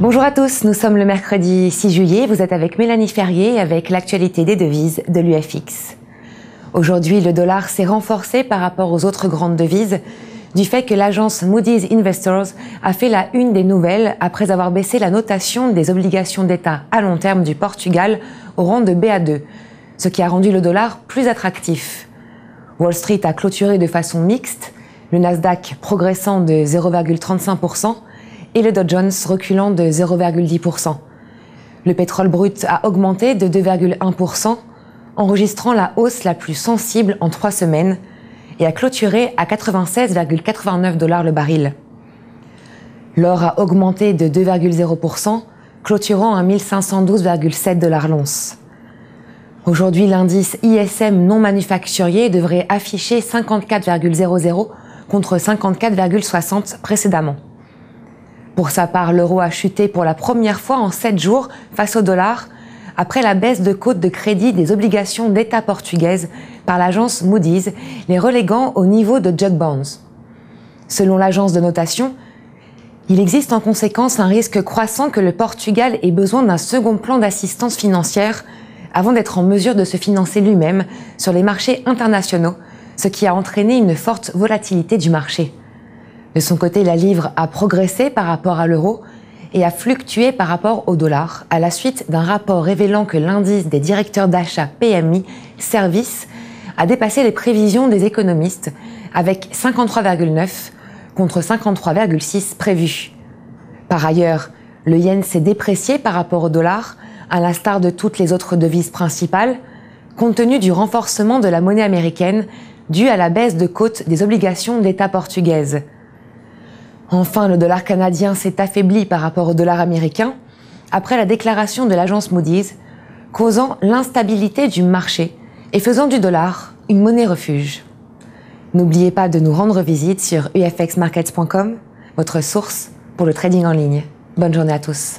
Bonjour à tous, nous sommes le mercredi 6 juillet, vous êtes avec Mélanie Ferrier avec l'actualité des devises de l'UFX. Aujourd'hui, le dollar s'est renforcé par rapport aux autres grandes devises du fait que l'agence Moody's Investors a fait la une des nouvelles après avoir baissé la notation des obligations d'État à long terme du Portugal au rang de BA2, ce qui a rendu le dollar plus attractif. Wall Street a clôturé de façon mixte, le Nasdaq progressant de 0,35% et le Dow Jones reculant de 0,10%. Le pétrole brut a augmenté de 2,1%, enregistrant la hausse la plus sensible en 3 semaines et a clôturé à 96,89 $ le baril. L'or a augmenté de 2,0%, clôturant à 1512,7 $ l'once. Aujourd'hui, l'indice ISM non manufacturier devrait afficher 54,00 contre 54,60 précédemment. Pour sa part, l'euro a chuté pour la première fois en 7 jours face au dollar, après la baisse de cote de crédit des obligations d'État portugaises par l'agence Moody's, les reléguant au niveau de jug bonds. Selon l'agence de notation, il existe en conséquence un risque croissant que le Portugal ait besoin d'un second plan d'assistance financière avant d'être en mesure de se financer lui-même sur les marchés internationaux, ce qui a entraîné une forte volatilité du marché. De son côté, la livre a progressé par rapport à l'euro et a fluctué par rapport au dollar à la suite d'un rapport révélant que l'indice des directeurs d'achat PMI Services a dépassé les prévisions des économistes avec 53,9 contre 53,6 prévus. Par ailleurs, le yen s'est déprécié par rapport au dollar, à l'instar de toutes les autres devises principales, compte tenu du renforcement de la monnaie américaine dû à la baisse de cote des obligations d'État portugaises. Enfin, le dollar canadien s'est affaibli par rapport au dollar américain après la déclaration de l'agence Moody's, causant l'instabilité du marché et faisant du dollar une monnaie refuge. N'oubliez pas de nous rendre visite sur ufxmarkets.com, votre source pour le trading en ligne. Bonne journée à tous.